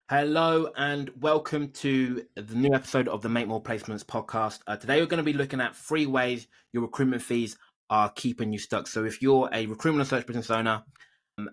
Hello and welcome to the new episode of the Make More Placements podcast. Today we're going to be looking at 3 ways your recruitment fees are keeping you stuck. So if you're a recruitment or search business owner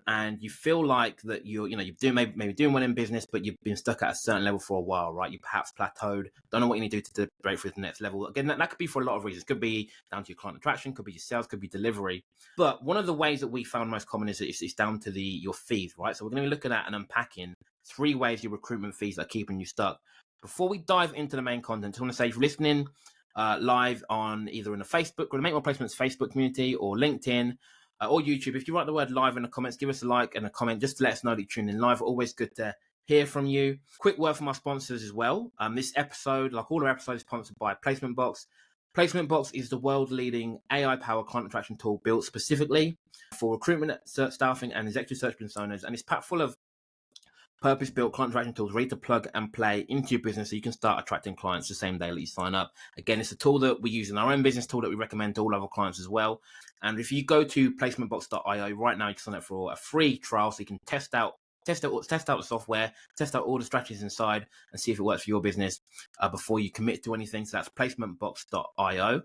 and you feel like that you're doing maybe doing well in business, but you've been stuck at a certain level for a while, right? You perhaps plateaued, don't know what you need to do to break through to the next level. Again, that could be for a lot of reasons. Could be down to your client attraction, could be your sales, could be delivery. But one of the ways that we found most common is it's down to your fees, right? So we're going to be looking at and unpacking 3 ways your recruitment fees are keeping you stuck. Before we dive into the main content, I want to say if you're listening live on either in the Facebook or the Make More Placements Facebook community or LinkedIn, or YouTube, if you write the word live in the comments, give us a like and a comment just to let us know that you're tuning in live. Always good to hear from you. Quick word from our sponsors as well. This episode, like all our episodes, is sponsored by Placement Box. Placement Box is the world-leading AI-powered client attraction tool built specifically for recruitment, staffing, and executive search business owners, and it's packed full of purpose-built client attraction tools ready to plug and play into your business so you can start attracting clients the same day that you sign up. Again, it's a tool that we use in our own business, tool that we recommend to all of our clients as well. And if you go to placementbox.io right now, you can sign up for a free trial so you can test out the software, test out all the strategies inside and see if it works for your business before you commit to anything. So that's placementbox.io.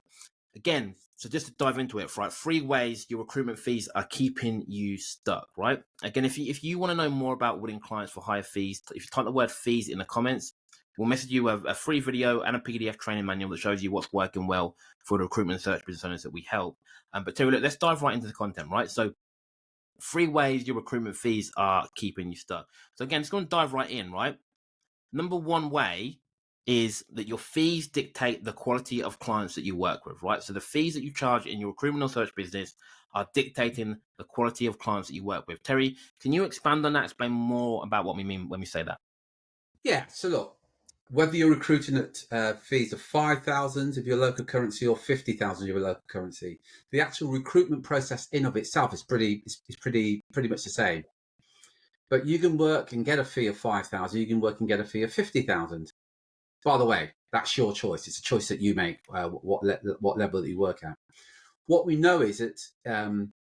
Again, so just to dive into it, right? 3 ways your recruitment fees are keeping you stuck, right? Again, if you want to know more about winning clients for higher fees, if you type the word fees in the comments, we'll message you a free video and a PDF training manual that shows you what's working well for the recruitment and search business owners that we help. But Terry, look, let's dive right into the content, right? So 3 ways your recruitment fees are keeping you stuck. So again, it's going to dive right in, right? Number one way is that your fees dictate the quality of clients that you work with, right? So the fees that you charge in your recruitment or search business are dictating the quality of clients that you work with. Terry, can you expand on that? Explain more about what we mean when we say that. Yeah, so look, whether you're recruiting at fees of 5,000 of your local currency or 50,000 of your local currency, the actual recruitment process in of itself is pretty much the same. But you can work and get a fee of 5,000. You can work and get a fee of 50,000. By the way, that's your choice. It's a choice that you make. What level that you work at. What we know is that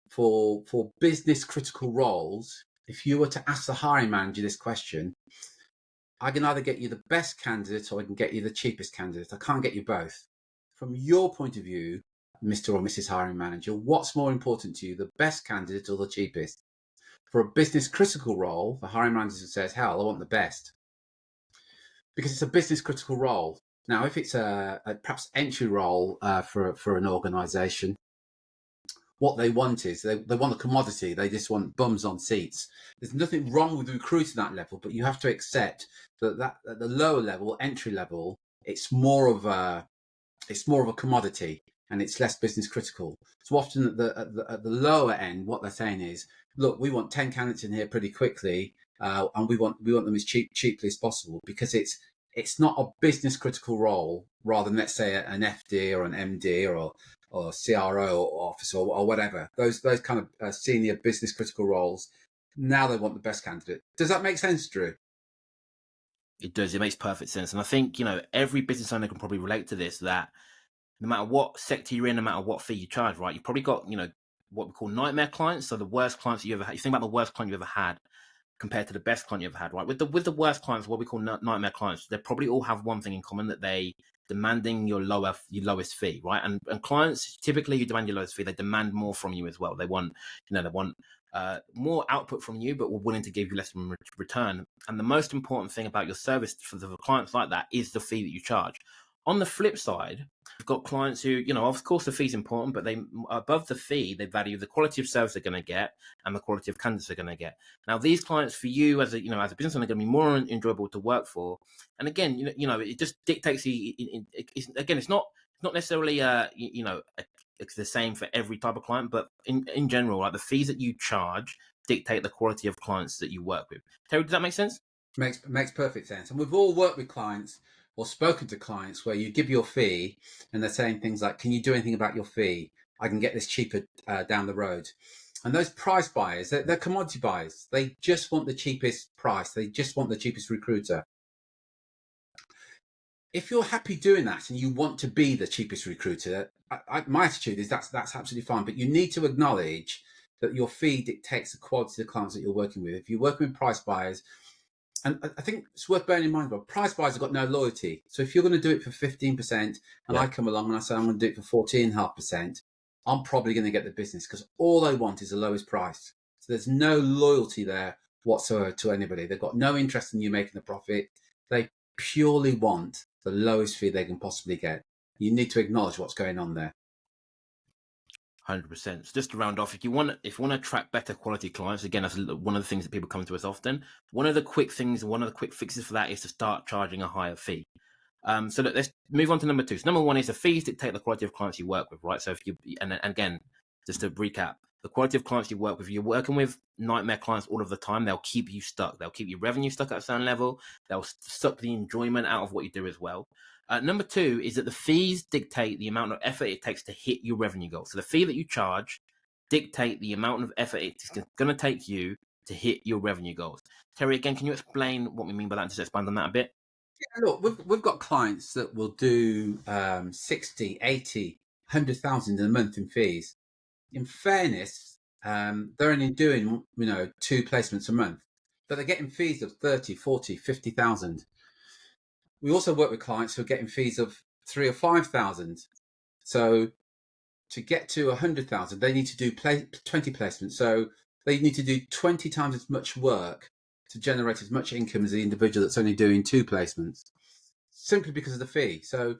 for business critical roles, if you were to ask the hiring manager this question, I can either get you the best candidate or I can get you the cheapest candidate. I can't get you both. From your point of view, Mr. or Mrs. Hiring Manager, what's more important to you, the best candidate or the cheapest? For a business critical role, the hiring manager says, hell, I want the best. Because it's a business critical role. Now, if it's a perhaps entry role for an organization, what they want is they want a commodity. They just want bums on seats. There's nothing wrong with recruiting that level, but you have to accept that at the lower level, entry level, it's more of a commodity and it's less business critical. So often at the lower end, what they're saying is, look, we want 10 candidates in here pretty quickly, and we want them as cheaply as possible, because it's not a business critical role, rather than, let's say, an FD or an MD or CRO officer or whatever. Those kind of senior business critical roles. Now they want the best candidate. Does that make sense, Drew? It does. It makes perfect sense. And I think, every business owner can probably relate to this, that no matter what sector you're in, no matter what fee you charge, right, you've probably got, what we call nightmare clients. So the worst clients you ever had. You think about the worst client you ever had compared to the best client you've ever had, right? With the worst clients, what we call nightmare clients, they probably all have one thing in common, that they demanding your lowest fee, right? And clients typically who demand your lowest fee, they demand more from you as well. They want more output from you, but we're willing to give you less in return. And the most important thing about your service for the clients like that is the fee that you charge. On the flip side, we've got clients who, of course the fee's important, but they, above the fee, they value the quality of service they're going to get and the quality of candidates they're going to get. Now, these clients for you as a business owner are going to be more enjoyable to work for. And again, it just dictates it's not necessarily it's the same for every type of client, but in general, like the fees that you charge dictate the quality of clients that you work with. Terry, does that make sense? Makes perfect sense. And we've all worked with clients or spoken to clients where you give your fee and they're saying things like, can you do anything about your fee? I can get this cheaper down the road. And those price buyers, they're commodity buyers. They just want the cheapest price. They just want the cheapest recruiter. If you're happy doing that and you want to be the cheapest recruiter, my attitude is that's absolutely fine. But you need to acknowledge that your fee dictates the quality of the clients that you're working with. If you're working with price buyers, I think it's worth bearing in mind, but price buys have got no loyalty. So if you're going to do it for 15% and Yeah, I come along and I say I'm going to do it for 14.5%, I'm probably going to get the business because all they want is the lowest price. So there's no loyalty there whatsoever to anybody. They've got no interest in you making a profit. They purely want the lowest fee they can possibly get. You need to acknowledge what's going on there. 100%. So just to round off, if you want to attract better quality clients, again, that's one of the things that people come to us often. One of the quick fixes for that is to start charging a higher fee. So let's move on to number two. So number one is the fees dictate the quality of clients you work with, right? So if you, and again, just to recap, the quality of clients you work with, you're working with nightmare clients all of the time. They'll keep you stuck. They'll keep your revenue stuck at a certain level. They'll suck the enjoyment out of what you do as well. Number two is that the fees dictate the amount of effort it takes to hit your revenue goal. So the fee that you charge dictate the amount of effort it's going to take you to hit your revenue goals. Terry, again, can you explain what we mean by that and just expand on that a bit? Yeah, look, we've got clients that will do 60, 80, 100,000 in a month in fees. In fairness, they're only doing, 2 placements a month, but they're getting fees of 30, 40, 50,000. We also work with clients who are getting fees of 3 or 5,000. So to get to 100,000, they need to do 20 placements. So they need to do 20 times as much work to generate as much income as the individual that's only doing 2 placements, simply because of the fee. So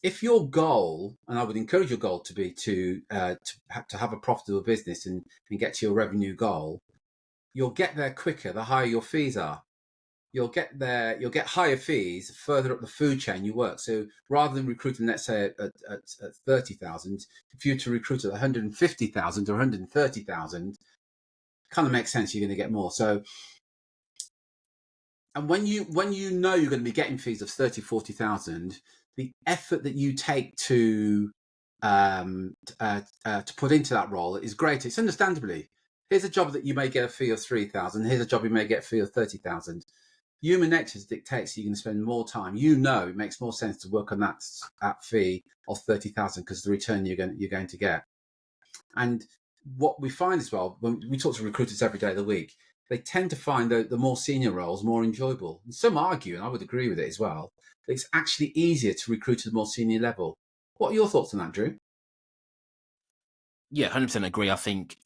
if your goal, and I would encourage your goal to be to have a profitable business and get to your revenue goal, you'll get there quicker the higher your fees are. You'll get higher fees the further up the food chain you work. So rather than recruiting, let's say at 30,000, if you were to recruit at 150,000 or 130,000, kind of makes sense. You're going to get more. So, and when you know you're going to be getting fees of 30, 40,000, the effort that you take to put into that role is great. It's understandably, here's a job that you may get a fee of 3,000. Here's a job you may get a fee of 30,000. Human nature dictates you're going to spend more time. It makes more sense to work on that fee of 30,000 because the return you're going to get. And what we find as well, when we talk to recruiters every day of the week, they tend to find the more senior roles more enjoyable. And some argue, and I would agree with it as well, that it's actually easier to recruit at the more senior level. What are your thoughts on that, Drew? Yeah, 100% agree. I think,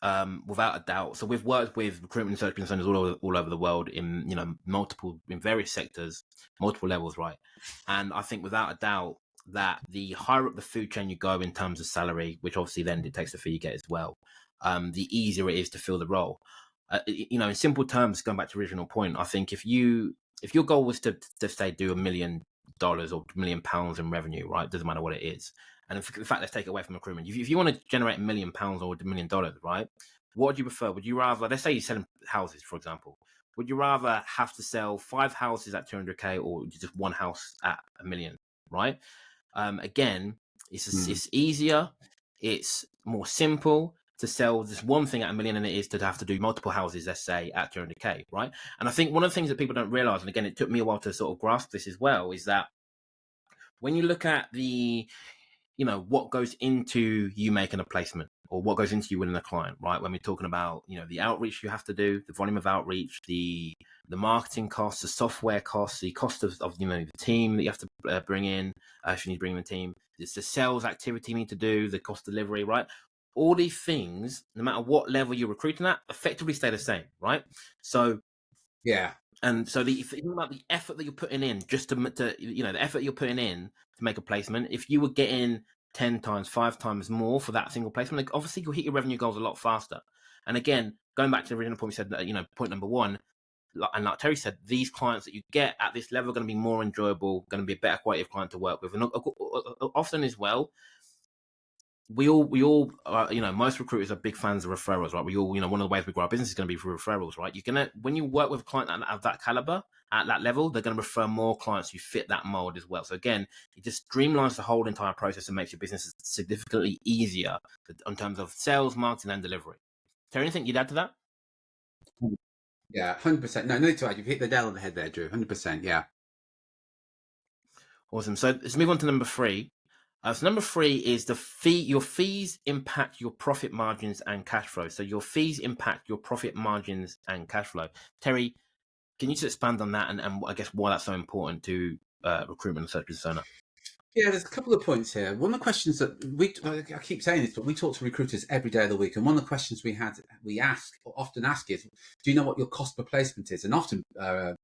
without a doubt. So we've worked with recruitment search business owners all over the world in, in various sectors, multiple levels, right? And I think without a doubt that the higher up the food chain you go in terms of salary, which obviously then dictates the fee you get as well, the easier it is to fill the role. In simple terms, going back to the original point, I think if your goal was to say do $1 million or £1 million in revenue, right? Doesn't matter what it is. And in fact, let's take it away from recruitment. If you want to generate £1 million or $1 million, right? What would you prefer? Would you rather, let's say you're selling houses, for example, would you rather have to sell 5 houses at 200K or just one house at $1 million, right? Again, it's easier, it's more simple to sell this one thing at $1 million than it is to have to do multiple houses, let's say, at 200K, right? And I think one of the things that people don't realize, and again, it took me a while to sort of grasp this as well, is that when you look at what goes into you making a placement or what goes into you winning a client, right? When we're talking about, the outreach you have to do, the volume of outreach, the marketing costs, the software costs, the cost of the team that you have to bring in, if you need to bring in the team, it's the sales activity you need to do, the cost delivery, right? All these things, no matter what level you're recruiting at, effectively stay the same, right? So, Yeah. and so if you think about the effort that you're putting in, just to the effort you're putting in to make a placement, if you were getting 10 times, 5 times more for that single placement, like obviously you'll hit your revenue goals a lot faster. And again, going back to the original point we said, that, point number one, and like Terry said, these clients that you get at this level are going to be more enjoyable, going to be a better quality of client to work with. And often as well, we all most recruiters are big fans of referrals, right? We all, one of the ways we grow our business is going to be through referrals, right? You're going to, when you work with a client of that caliber at that level, they're going to refer more clients who fit that mold as well. So again, it just streamlines the whole entire process and makes your business significantly easier in terms of sales, marketing, and delivery. Is there anything you'd add to that? Yeah, 100%. No need to add. You've hit the nail on the head there, Drew. 100%. Yeah. Awesome. So let's move on to number three. So number three is the fee. Your fees impact your profit margins and cash flow. So your fees impact your profit margins and cash flow. Terry, Can you just expand on that and I guess why that's so important to recruitment and search business owner? Yeah, there's a couple of points here. One of the questions that I keep saying this, but we talk to recruiters every day of the week. And one of the questions we often ask is, do you know what your cost per placement is? And often the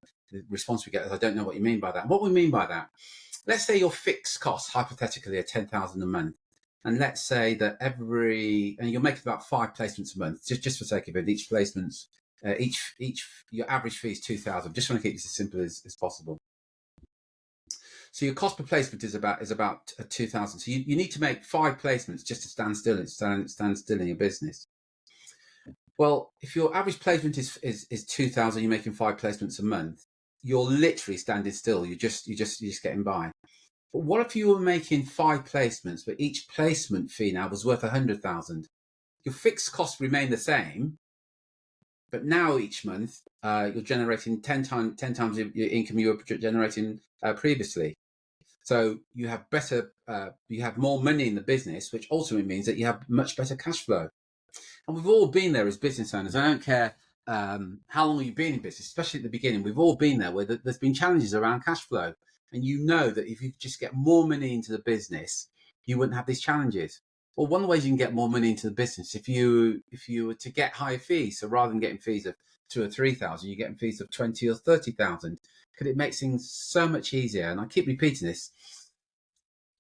response we get is, I don't know what you mean by that. What we mean by that, let's say your fixed costs, hypothetically, are 10,000 a month. And let's say that and you're making about 5 placements a month, just for sake of it, each placement's, your average fee is 2,000. Just want to keep this as simple as possible. So your cost per placement is about 2,000. So you need to make 5 placements just to stand still in your business. Well, if your average placement is 2,000, you're making 5 placements a month, you're literally standing still. You're just getting by. But what if you were making 5 placements, but each placement fee now was worth 100,000? Your fixed costs remain the same, but now each month you're generating 10 times your income you were generating previously. So you have more money in the business, which ultimately means that you have much better cash flow. And we've all been there as business owners. I don't care how long you've been in business, especially at the beginning. We've all been there where there's been challenges around cash flow. And you know that if you just get more money into the business, you wouldn't have these challenges. Well, one of the ways you can get more money into the business, if you were to get higher fees, so rather than getting fees of 2,000 or 3,000, you're getting fees of 20,000 or 30,000. Because it makes things so much easier. And I keep repeating this.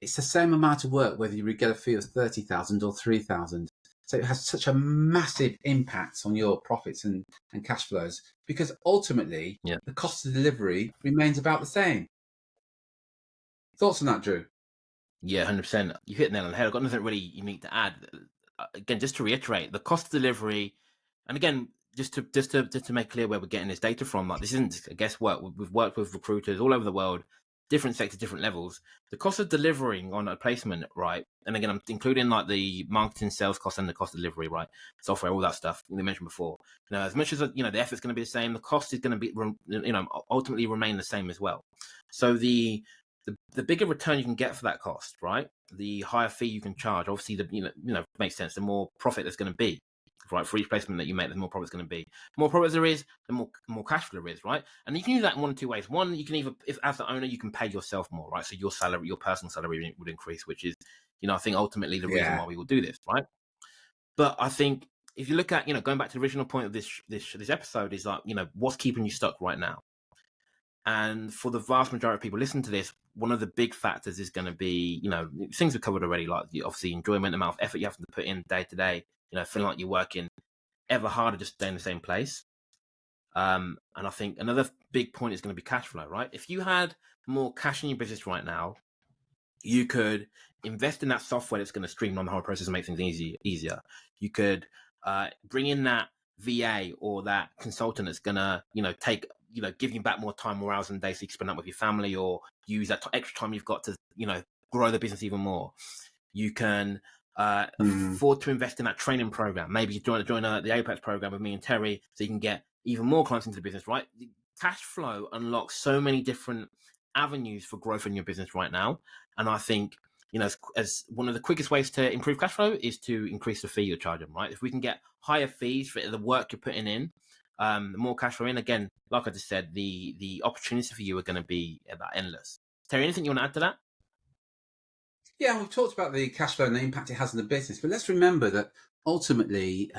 It's the same amount of work whether you get a fee of 30,000 or 3,000. So it has such a massive impact on your profits and cash flows, because ultimately the cost of delivery remains about the same. Thoughts on that, Drew? Yeah, 100%. You hit the nail on the head. I've got nothing really unique to add. Again, just to reiterate, the cost of delivery, and again, just to make clear where we're getting this data from, like this isn't guesswork. We've worked with recruiters all over the world, different sectors, different levels. The cost of delivering on a placement, right? And again, I'm including like the marketing, sales cost, and the cost of delivery, right? Software, all that stuff we mentioned before. As much as the effort's going to be the same, the cost is going to be ultimately remain the same as well. So the bigger return you can get for that cost, right? The higher fee you can charge. Obviously, makes sense. The more profit there's going to be, right? For each placement that you make, the more profit it's going to be. The more profit there is, the more cash flow there is, right? And you can use that in one of 2 ways. One, you can either, if as the owner, you can pay yourself more, right? So your salary, your personal salary would increase, which is, I think ultimately the reason why we will do this, right? But I think if you look at, going back to the original point of this episode, is like, what's keeping you stuck right now? And for the vast majority of people listening to this, one of the big factors is going to be, things we've covered already, like obviously enjoyment, the amount of effort you have to put in day to day, feeling like you're working ever harder just stay in the same place. And I think another big point is going to be cash flow, right? If you had more cash in your business right now, you could invest in that software that's going to streamline the whole process and make things easier. You could bring in that VA or that consultant that's going to, give you back more time, more hours in the day so you can spend that with your family, or use that extra time you've got to, grow the business even more. You can afford to invest in that training program. Maybe you join the Apex program with me and Terry so you can get even more clients into the business, right? Cash flow unlocks so many different avenues for growth in your business right now. And I think, as one of the quickest ways to improve cash flow is to increase the fee you're charging, right? If we can get higher fees for the work you're putting in, the more cash flow in, again, like I just said, the opportunities for you are going to be about endless. Terry, anything you want to add to that? Yeah, we've talked about the cash flow and the impact it has on the business, but let's remember that ultimately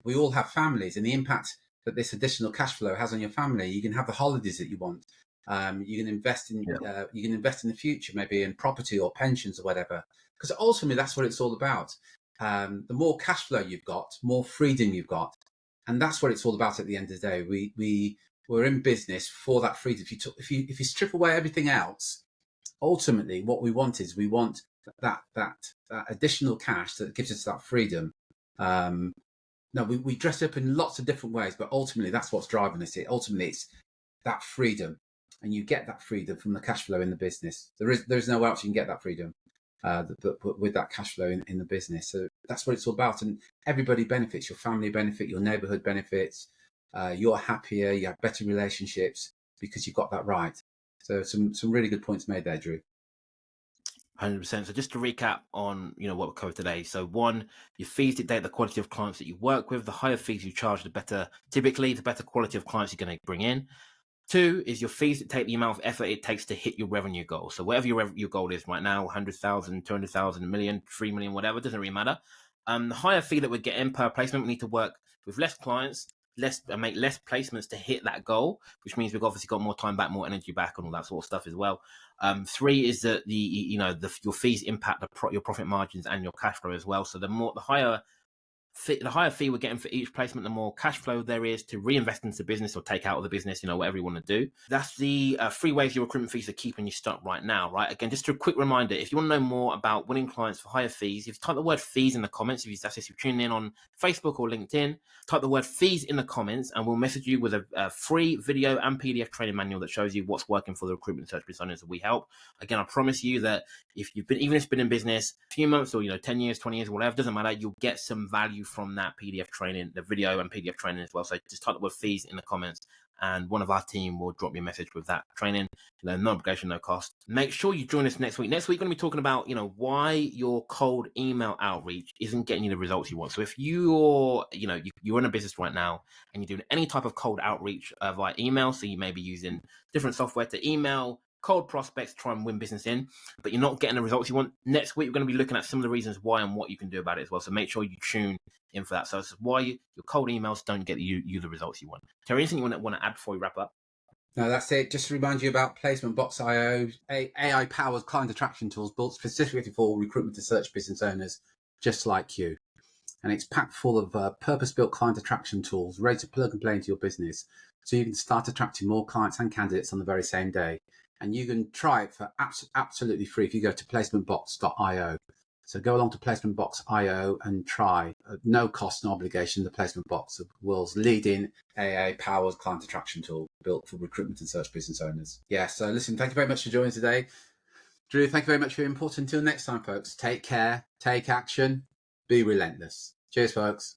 we all have families, and the impact that this additional cash flow has on your family. You can have the holidays that you want. You can invest in the future, maybe in property or pensions or whatever, because ultimately that's what it's all about. The more cash flow you've got, more freedom you've got, and that's what it's all about. At the end of the day, we're in business for that freedom. If you strip away everything else, ultimately what we want that additional cash that gives us that freedom. No, we dress up in lots of different ways, but ultimately that's what's driving us. Ultimately it's that freedom, and you get that freedom from the cash flow in the business. There's nowhere else you can get that freedom with that cash flow in the business. So that's what it's all about, and everybody benefits. Your family benefit, your neighborhood benefits. You're happier, you have better relationships because you've got that right. So some really good points made there, Drew. 100%. So just to recap on, what we covered today. So one, your fees dictate the quality of clients that you work with. The higher fees you charge, typically the better quality of clients you're going to bring in. Two is your fees that take the amount of effort it takes to hit your revenue goal. So whatever your goal is right now, 100,000, 200,000, a million, 3 million, whatever, doesn't really matter. The higher fee that we're getting per placement, we need to work with less clients, make less placements to hit that goal, which means we've obviously got more time back, more energy back, and all that sort of stuff as well. Three is that your fees impact your profit margins and your cash flow as well. So the higher fee we're getting for each placement, the more cash flow there is to reinvest into the business or take out of the business, whatever you want to do. That's the 3 ways your recruitment fees are keeping you stuck right now, right? Again, just a quick reminder, if you want to know more about winning clients for higher fees, if you type the word fees in the comments, if you're tuning in on Facebook or LinkedIn, type the word fees in the comments and we'll message you with a free video and PDF training manual that shows you what's working for the recruitment search business owners that we help. Again, I promise you that if you've been, even if it's been in business a few months or 10 years, 20 years, whatever, doesn't matter, you'll get some value from that PDF training, the video and PDF training as well. So just type the word fees in the comments and one of our team will drop you a message with that training. No obligation, no cost. Make sure you join us next week. Next week, we're going to be talking about, why your cold email outreach isn't getting you the results you want. So if you're in a business right now and you're doing any type of cold outreach via email, so you may be using different software to email cold prospects, try and win business in, but you're not getting the results you want. Next week, we're going to be looking at some of the reasons why and what you can do about it as well. So make sure you tune in for that. So it's why your cold emails don't get you the results you want. Terry, anything you want to add before we wrap up? No, that's it. Just to remind you about Placement Box.io, AI-powered client attraction tools built specifically for recruitment and search business owners just like you. And it's packed full of purpose-built client attraction tools ready to plug and play into your business so you can start attracting more clients and candidates on the very same day. And you can try it for absolutely free if you go to placementbox.io. So go along to placementbox.io and try, no cost, no obligation, the Placement Box, the world's leading AI-powered client attraction tool built for recruitment and search business owners. Yeah, so listen, thank you very much for joining today. Drew, thank you very much for your input. Until next time, folks, take care, take action, be relentless. Cheers, folks.